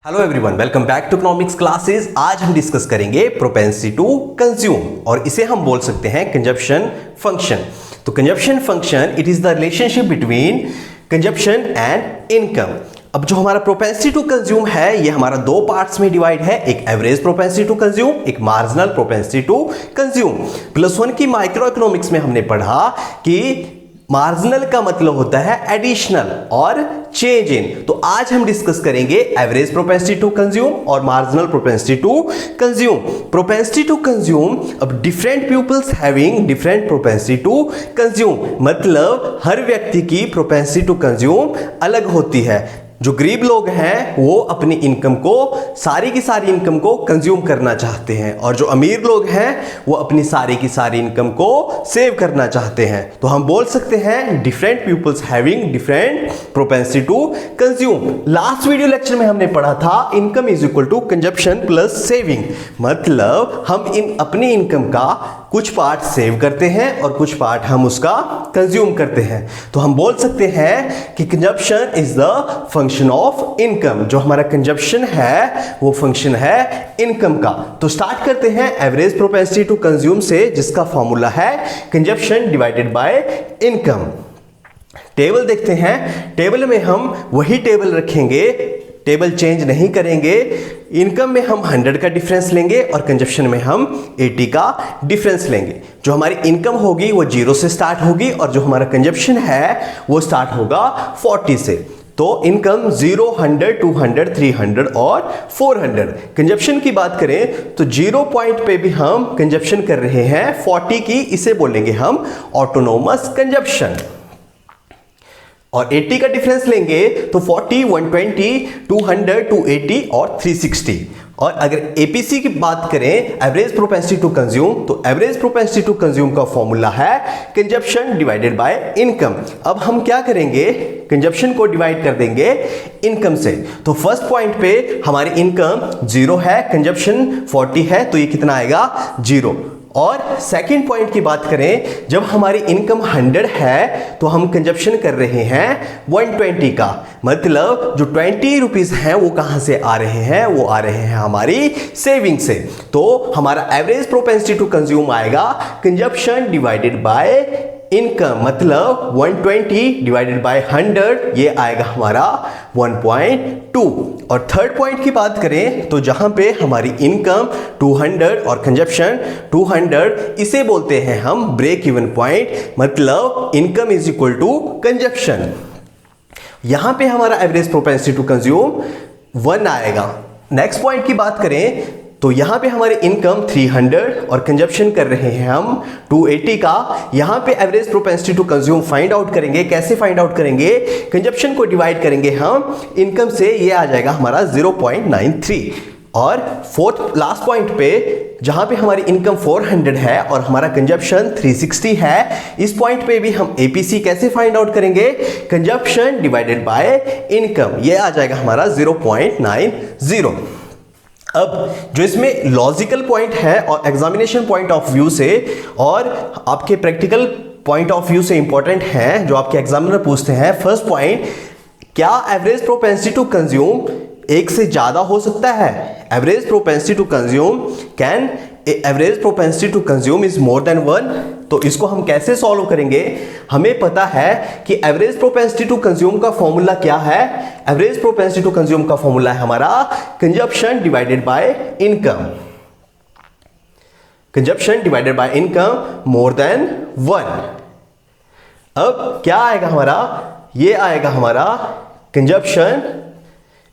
Hello everyone, welcome back to economics classes. आज हम discuss करेंगे प्रोपेंसिटी टू कंज्यूम और इसे हम बोल सकते हैं कंजप्शन फंक्शन। तो consumption function it is the relationship between consumption and income. अब जो हमारा प्रोपेंसिटी टू कंज्यूम है ये हमारा दो पार्ट्स में डिवाइड है, एक एवरेज प्रोपेंसिटी टू कंज्यूम, एक मार्जिनल प्रोपेंसिटी टू कंज्यूम। +1 की माइक्रो इकोनॉमिक्स में हमने पढ़ा कि मार्जिनल का मतलब होता है एडिशनल और चेंज इन। तो आज हम डिस्कस करेंगे एवरेज प्रोपेंसिटी टू कंज्यूम और marginal propensity to consume. Propensity to consume, अब different peoples having different propensity to consume, मतलब हर व्यक्ति की प्रोपेंसिटी टू कंज्यूम अलग होती है। जो गरीब लोग हैं वो अपनी इनकम को, सारी की सारी इनकम को कंज्यूम करना चाहते हैं, और जो अमीर लोग हैं वो अपनी सारी की सारी इनकम को सेव करना चाहते हैं। तो हम बोल सकते हैं different peoples having different propensity to consume. Last video lecture में हमने पढ़ा था income is equal to consumption plus saving, मतलब हम अपनी इनकम का कुछ पार्ट सेव करते हैं और कुछ पार्ट हम उसका कंज्यूम करते हैं। तो हम बोल सकते हैं कि consumption is the function of income. जो हमारा कंजप्शन है वो फंक्शन है इनकम का। तो स्टार्ट करते हैं एवरेज प्रोपेंसिटी टू कंज्यूम से, जिसका फॉर्मूला है consumption divided bye income. Table देखते हैं, टेबल में हम वही टेबल रखेंगे, टेबल चेंज नहीं करेंगे। इनकम में हम 100 का डिफरेंस लेंगे और कंजप्शन में हम 80 का डिफरेंस लेंगे। जो हमारी इनकम होगी वो 0 से स्टार्ट होगी और जो हमारा कंजप्शन है वो स्टार्ट होगा 40 से। तो इनकम 0, 100, 200, 300 और 400। कंजप्शन की बात करें तो 0 पॉइंट पे भी हम कंजप्शन कर रहे हैं 40 की, इसे बोलेंगे हम ऑटोनोमस कंजप्शन। और 80 का डिफरेंस लेंगे तो 40, 120, 200, 280 और 360। और अगर एपीसी की बात करें एवरेज प्रोपेंसिटी टू कंज्यूम, तो एवरेज प्रोपेंसिटी टू कंज्यूम का फॉर्मूला है कंजप्शन डिवाइडेड बाय इनकम। अब हम क्या करेंगे, कंजप्शन को डिवाइड कर देंगे इनकम से। तो फर्स्ट पॉइंट पे हमारी इनकम 0 है, कंजप्शन 40 है, तो ये कितना आएगा 0। और सेकंड पॉइंट की बात करें, जब हमारी इनकम 100 है तो हम कंजप्शन कर रहे हैं 120 का, मतलब जो 20 रुपीज हैं वो कहां से आ रहे हैं, वो आ रहे हैं हमारी सेविंग से। तो हमारा एवरेज प्रोपेंसिटी टू कंज्यूम आएगा कंजप्शन डिवाइडेड बाय इनकम, मतलब 120 डिवाइडेड बाय 100, ये आएगा हमारा 1.2। और थर्ड पॉइंट की बात करें तो जहां पे हमारी इनकम 200 और कंजप्शन 200, इसे बोलते हैं हम ब्रेक इवन पॉइंट, मतलब income is equal to consumption. यहां पे हमारा एवरेज प्रोपेंसिटी टू कंज्यूम 1 आएगा। नेक्स्ट पॉइंट की बात करें तो यहां पे हमारी इनकम 300 और कंजप्शन कर रहे हैं हम 280 का। यहां पे average propensity to consume find out करेंगे। कैसे फाइंड आउट करेंगे, कंजप्शन को डिवाइड करेंगे हम इनकम से, ये आ जाएगा हमारा 0.93। और फोर्थ लास्ट पॉइंट पे जहां पे हमारी इनकम 400 है और हमारा कंजप्शन 360 है, इस पॉइंट पे भी हम एपीसी कैसे फाइंड आउट करेंगे, कंजप्शन डिवाइडेड बाय इनकम, ये आ जाएगा हमारा 0.90। अब जो इसमें लॉजिकल पॉइंट है और एग्जामिनेशन पॉइंट ऑफ व्यू से और आपके प्रैक्टिकल पॉइंट ऑफ व्यू से इंपॉर्टेंट है, जो आपके एग्जामिनर पूछते हैं। फर्स्ट पॉइंट, क्या एवरेज प्रोपेंसिटी टू कंज्यूम एक से ज्यादा हो सकता है? Average propensity to consume, can average propensity to consume is more than 1? तो इसको हम कैसे सॉल्व करेंगे, हमें पता है कि एवरेज प्रोपेंसिटी टू कंज्यूम का फॉर्मूला क्या है। एवरेज प्रोपेंसिटी टू कंज्यूम का फॉर्मूला है हमारा consumption divided bye income, consumption divided bye income मोर देन 1। अब क्या आएगा हमारा, ये आएगा हमारा consumption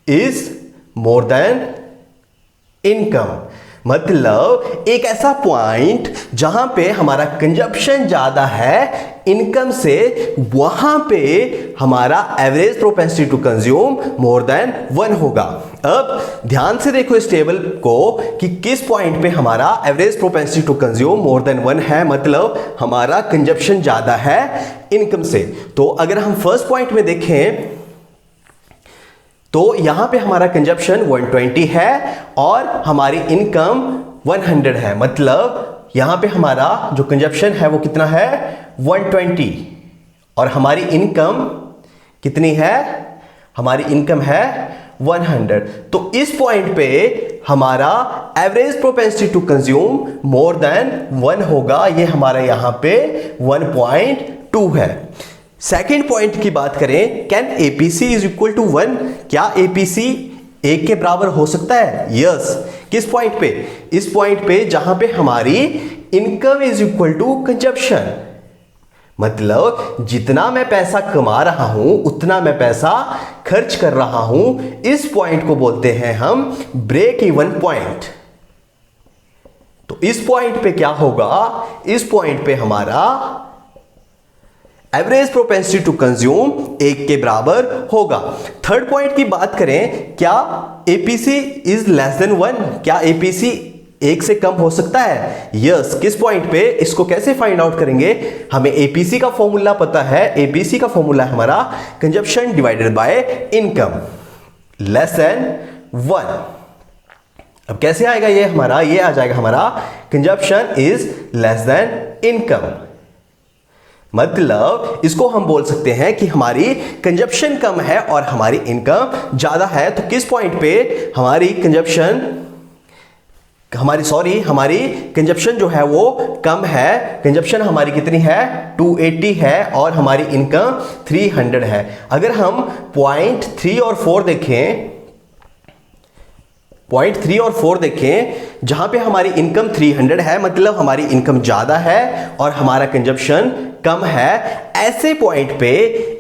is more then income, मतलब एक ऐसा पॉइंट जहां पे हमारा कंजप्शन ज्यादा है इनकम से, वहां पे हमारा average propensity to consume more than 1 होगा। अब ध्यान से देखो इस टेबल को कि किस पॉइंट पे हमारा average propensity to consume more than 1 है, मतलब हमारा कंजप्शन ज्यादा है इनकम से। तो अगर हम फर्स्ट पॉइंट में देखें तो यहां पे हमारा कंजप्शन 120 है और हमारी इनकम 100 है, मतलब यहां पे हमारा जो कंजप्शन है वो कितना है 120 और हमारी इनकम कितनी है हमारी इनकम है 100। तो इस पॉइंट पे हमारा average propensity to consume more than 1 होगा। ये हमारा यहां पे 1.2 है। सेकेंड पॉइंट की बात करें, can APC is equal to 1? क्या एपीसी 1 के बराबर हो सकता है? यस। किस पॉइंट पे? इस पॉइंट पे जहां पे हमारी income is equal to consumption, मतलब जितना मैं पैसा कमा रहा हूं उतना मैं पैसा खर्च कर रहा हूं। इस पॉइंट को बोलते हैं हम ब्रेक इवन पॉइंट। तो इस पॉइंट पे क्या होगा? इस पॉइंट पे हमारा एवरेज प्रोपेंसिटी टू कंज्यूम 1 के बराबर होगा। थर्ड पॉइंट की बात करें, क्या एपीसी इज लेस देन 1? क्या एपीसी 1 से कम हो सकता है? यस। किस पॉइंट पे? इसको कैसे फाइंड आउट करेंगे? हमें एपीसी का फॉर्मूला पता है। एपीसी का फॉर्मूला है हमारा consumption divided bye income less than 1। अब कैसे आएगा ये हमारा? ये आ जाएगा हमारा consumption is less than income. मतलब इसको हम बोल सकते हैं कि हमारी कंजप्शन कम है और हमारी इनकम ज्यादा है। तो किस पॉइंट पे हमारी हमारी कंजप्शन जो है वो कम है। कंजप्शन हमारी कितनी है? 280 है और हमारी इनकम 300 है। अगर हम पॉइंट 3 और 4 देखें, पॉइंट 3 और 4 देखें, जहां पे हमारी इनकम 300 है, मतलब हमारी इनकम ज्यादा है और हमारा कंजप्शन कम है। ऐसे पॉइंट पे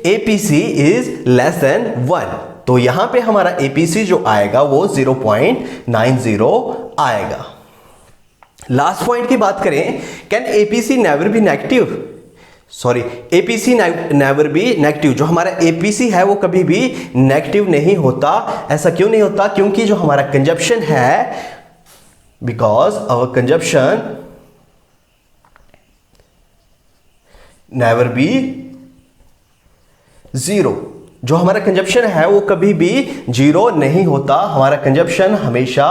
एपीसी इज लेस देन 1। तो यहां पे हमारा एपीसी जो आएगा वो 0.90 आएगा। लास्ट पॉइंट की बात करें, can APC never be negative? Sorry, APC never be negative. जो हमारा एपीसी है वो कभी भी नेगेटिव नहीं होता। ऐसा क्यों नहीं होता? क्योंकि जो हमारा कंजप्शन है, because our consumption never be zero. जो हमारा कंजप्शन है वो कभी भी जीरो नहीं होता। हमारा कंजप्शन हमेशा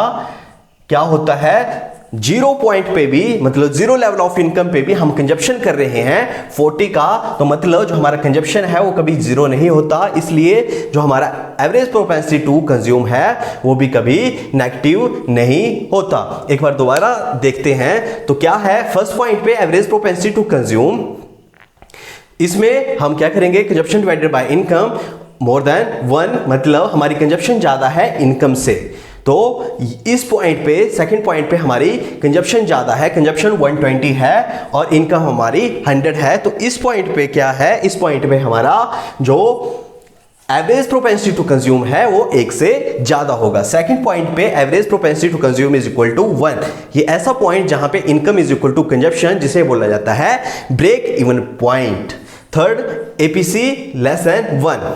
क्या होता है? 0 पॉइंट पे भी, मतलब 0 लेवल ऑफ इनकम पे भी हम कंजप्शन कर रहे हैं 40 का, तो मतलब जो हमारा कंजप्शन है वो कभी 0 नहीं होता। इसलिए जो हमारा एवरेज प्रोपेंसिटी टू कंज्यूम है वो भी कभी नेगेटिव नहीं होता। एक बार दोबारा देखते हैं तो क्या है फर्स्ट पॉइंट पे एवरेज प्रोपेंसिटी टू कंज्यूम। इसमें हम क्या करेंगे? कंजप्शन डिवाइडेड बाय इनकम मोर देन 1, मतलब हमारी कंजप्शन ज्यादा है इनकम से। तो इस पॉइंट पे, सेकंड पॉइंट पे हमारी कंजप्शन ज्यादा है, कंजप्शन 120 है और इनकम हमारी 100 है। तो इस पॉइंट पे क्या है? इस पॉइंट पे हमारा जो एवरेज प्रोपेंसिटी टू कंज्यूम है वो 1 से ज्यादा होगा। सेकंड पॉइंट पे average propensity to consume is equal to 1। ये ऐसा पॉइंट जहां पे income is equal to consumption, जिसे बोला जाता है break even point. Third, APC less than 1।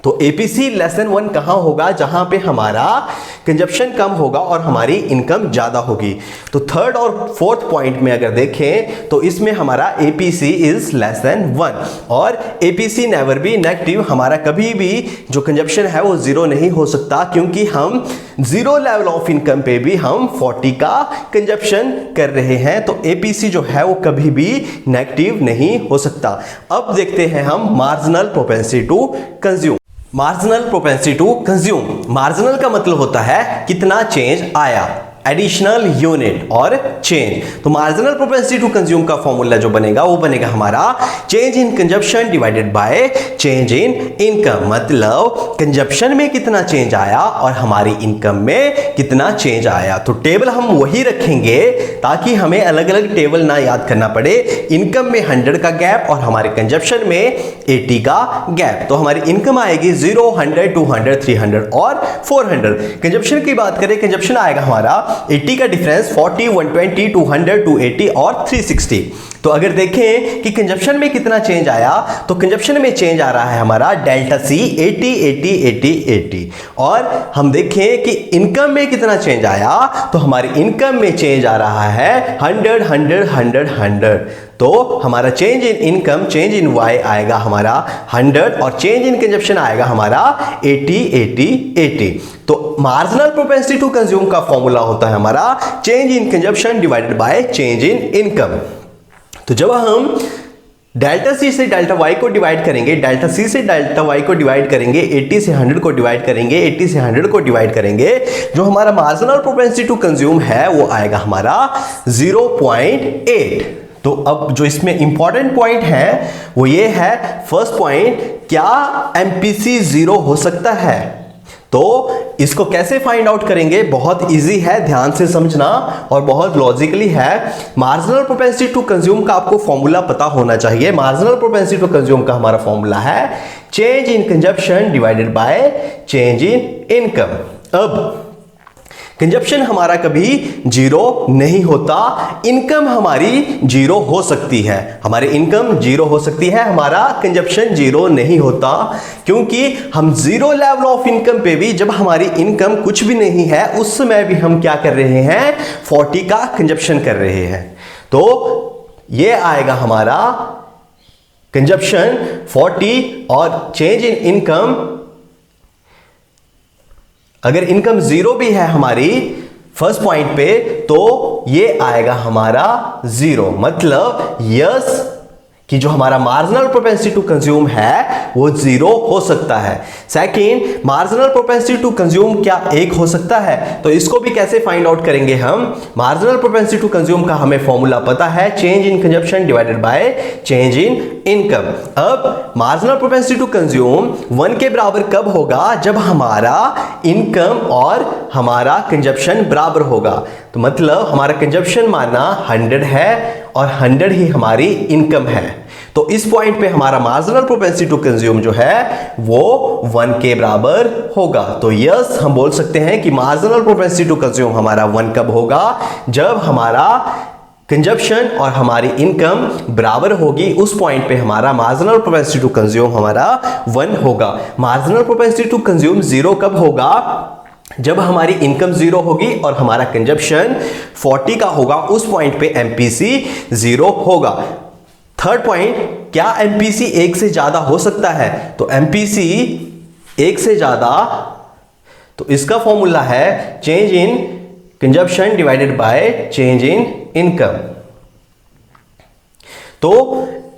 तो एपीसी लेस देन 1 कहां होगा? जहां पे हमारा कंजप्शन कम होगा और हमारी इनकम ज्यादा होगी। तो थर्ड और फोर्थ पॉइंट में अगर देखें तो इसमें हमारा एपीसी इज लेस देन 1 और एपीसी नेवर बी नेगेटिव। हमारा कभी भी जो कंजप्शन है वो 0 नहीं हो सकता, क्योंकि हम 0 लेवल ऑफ इनकम पे भी हम 40 का कंजप्शन कर रहे हैं। तो एपीसी जो है वो कभी भी नेगेटिव नहीं हो सकता। अब देखते हैं हम marginal propensity to consume. Marginal propensity to consume, marginal का मतलब होता है कितना चेंज आया, एडिशनल यूनिट और चेंज। तो मार्जिनल प्रोपेंसिटी टू कंज्यूम का फॉर्मूला जो बनेगा वो बनेगा हमारा change in consumption divided by change in income. मतलब कंजप्शन में कितना चेंज आया और हमारी इनकम में कितना चेंज आया। तो टेबल हम वही रखेंगे ताकि हमें अलग अलग टेबल ना याद करना पड़े। इनकम में 100 का गैप और हमारे कंजप्शन में 80 का गैप। तो हमारी इनकम आएगी 0, 100, 200, 300 और 400। कंजप्शन की बात करें, कंजप्शन आएगा हमारा 80 का डिफरेंस 40, 120, 200, 280 और 360। तो अगर देखें कि कंजप्शन में कितना चेंज आया, तो कंजप्शन में चेंज आ रहा है हमारा डेल्टा सी 80, 80, 80, 80। और हम देखें कि इनकम में कितना चेंज आया, तो हमारी इनकम में चेंज आ रहा है 100, 100, 100, 100। तो हमारा change in income, change in Y आएगा हमारा 100 और चेंज इन कंजप्शन आएगा हमारा 80, 80, 80। तो मार्जिनल प्रोपेंसिटी टू कंज्यूम का फॉर्मूला होता है हमारा change in consumption divided by change in income. तो जब हम डेल्टा सी से डेल्टा वाई को डिवाइड करेंगे, डेल्टा सी से डेल्टा वाई को डिवाइड करेंगे, 80 से 100 को डिवाइड करेंगे, 80 से 100 को डिवाइड करेंगे, जो हमारा मार्जिनल प्रोपेंसिटी टू कंज्यूम है वो आएगा हमारा 0.8। तो अब जो इसमें इंपॉर्टेंट पॉइंट है वो ये है, फर्स्ट पॉइंट, क्या एमपीसी 0 हो सकता है? तो इसको कैसे फाइंड आउट करेंगे? बहुत इजी है, ध्यान से समझना, और बहुत लॉजिकली है। मार्जिनल प्रोपेंसिटी टू कंज्यूम का आपको फॉर्मूला पता होना चाहिए। मार्जिनल प्रोपेंसिटी टू कंज्यूम का हमारा फॉर्मूला है change in consumption divided by change in income. अब कंजप्शन हमारा कभी 0 नहीं होता, इनकम हमारी 0 हो सकती है, हमारी इनकम 0 हो सकती है, हमारा कंजप्शन 0 नहीं होता, क्योंकि हम 0 लेवल ऑफ इनकम पे भी, जब हमारी इनकम कुछ भी नहीं है उस समय भी हम क्या कर रहे हैं, 40 का कंजप्शन कर रहे हैं। तो ये आएगा हमारा कंजप्शन 40, और चेंज इन इनकम, अगर इनकम 0 भी है हमारी फर्स्ट पॉइंट पे, तो ये आएगा हमारा 0। मतलब यस कि जो हमारा मार्जिनल प्रोपेंसिटी टू कंज्यूम है वो 0 हो सकता है। Second, marginal propensity to consume क्या 1 हो सकता है? तो इसको भी कैसे फाइंड आउट करेंगे हम? मार्जिनल प्रोपेंसिटी टू कंज्यूम का हमें फॉर्मूला पता है, change in consumption divided by change in income. अब मार्जिनल प्रोपेंसिटी टू कंज्यूम 1 के बराबर कब होगा? जब हमारा इनकम और हमारा कंजप्शन बराबर होगा। तो मतलब हमारा कंजप्शन माना 100 है और 100 ही हमारी इनकम है, तो इस पॉइंट पे हमारा मार्जिनल प्रोपेंसिटी टू कंज्यूम जो है वो 1 के बराबर होगा। तो यस, हम बोल सकते हैं कि मार्जिनल प्रोपेंसिटी टू कंज्यूम हमारा 1 कब होगा? जब हमारा कंजप्शन और हमारी इनकम बराबर होगी, उस पॉइंट पे हमारा मार्जिनल प्रोपेंसिटी टू कंज्यूम हमारा 1 होगा। मार्जिनल प्रोपेंसिटी टू कंज्यूम 0 कब होगा? जब हमारी इनकम 0 होगी और हमारा कंजप्शन 40 का होगा, उस पॉइंट पे एमपीसी 0 होगा। थर्ड पॉइंट, क्या एमपीसी 1 से ज्यादा हो सकता है? तो एमपीसी 1 से ज्यादा, तो इसका फॉर्मूला है change in consumption divided by change in income. तो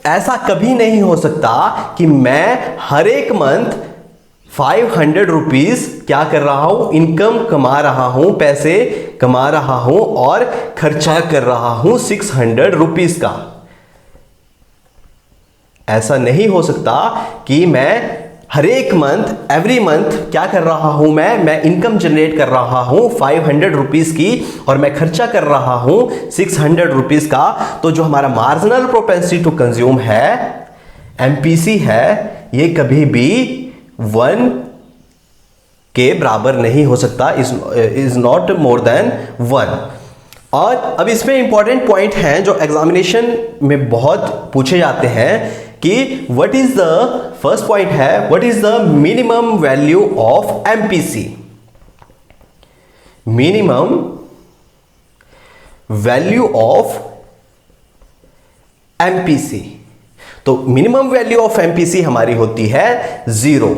ऐसा कभी नहीं हो सकता कि मैं हर एक मंथ 500 रुपीज क्या कर रहा हूं, इनकम कमा रहा हूं, पैसे कमा रहा हूं और खर्चा कर रहा हूं 600 रुपीज का। ऐसा नहीं हो सकता कि मैं हर एक मंथ, एवरी मंथ क्या कर रहा हूं, मैं इनकम जनरेट कर रहा हूं 500 रुपीज की और मैं खर्चा कर रहा हूं 600 रुपीज का। तो जो हमारा मार्जिनल प्रोपेंसिटी टू कंज्यूम है, एमपीसी है, ये कभी भी 1 के बराबर नहीं हो सकता, इज नॉट मोर देन 1। और अब इसमें इंपॉर्टेंट पॉइंट हैं जो एग्जामिनेशन में बहुत पूछे जाते हैं कि what is the, first point है what is the minimum value of MPC. Minimum value of MPC, तो मिनिमम वैल्यू ऑफ एमपीसी हमारी होती है 0।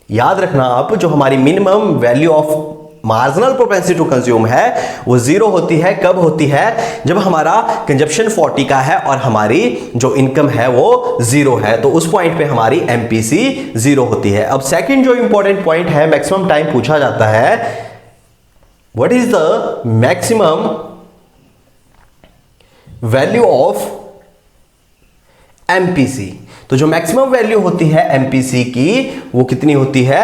याद रखना आप, जो हमारी minimum value of marginal propensity to consume है वो 0 होती है। कब होती है? जब हमारा कंजप्शन 40 का है और हमारी जो इनकम है वो 0 है, तो उस पॉइंट पे हमारी एमपीसी 0 होती है। अब सेकंड जो इंपॉर्टेंट पॉइंट है, मैक्सिमम टाइम पूछा जाता है, what is the maximum value of MPC. तो जो मैक्सिमम वैल्यू होती है एमपीसी की वो कितनी होती है?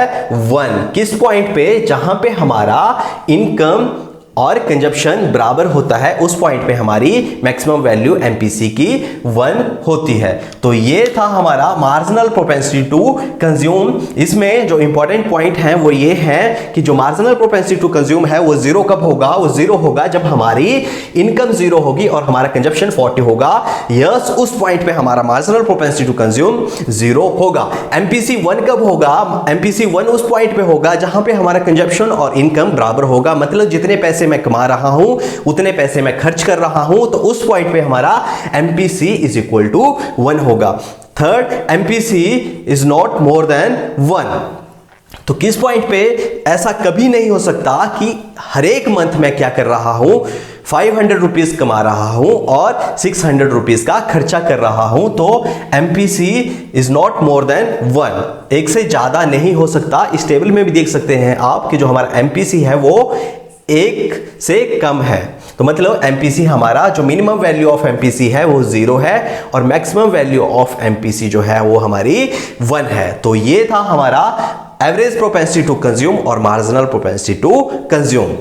1। किस पॉइंट पे? जहां पे हमारा इनकम और कंजप्शन बराबर होता है, उस पॉइंट पे हमारी मैक्सिमम वैल्यू एमपीसी की 1 होती है। तो ये था हमारा मार्जिनल प्रोपेंसिटी टू कंज्यूम। इसमें जो इंपॉर्टेंट पॉइंट है वो ये है कि जो मार्जिनल प्रोपेंसिटी टू कंज्यूम है वो 0 कब होगा? वो 0 होगा जब हमारी इनकम 0 होगी और हमारा कंजप्शन 40 होगा। यस, उस पॉइंट पे हमारा मार्जिनल प्रोपेंसिटी टू कंज्यूम 0 होगा। एमपीसी 1 कब होगा? एमपीसी 1 उस पॉइंट पे होगा जहां पे हमारा कंजप्शन और इनकम बराबर होगा, मतलब जितने पैसे मैं कमा रहा हूं उतने पैसे मैं खर्च कर रहा हूं, तो उस पॉइंट पे हमारा एमपीसी इज इक्वल टू 1 होगा। Third, MPC is not more than 1। तो किस पॉइंट पे ऐसा कभी नहीं हो सकता कि हर एक मंथ मैं क्या कर रहा हूं, 500 रुपीज कमा रहा हूं और 600 रुपीज का खर्चा कर रहा हूं, तो MPC is not more than 1, एक से ज्यादा नहीं हो सकता। इस टेबल में भी देख सकते हैं आप कि जो हमारा एमपीसी है वो एक से कम है। तो मतलब एमपीसी हमारा जो मिनिमम वैल्यू ऑफ एमपीसी है वो 0 है और मैक्सिमम वैल्यू ऑफ एमपीसी जो है वो हमारी 1 है। तो ये था हमारा एवरेज प्रोपेंसिटी टू कंज्यूम और मार्जिनल प्रोपेंसिटी टू कंज्यूम।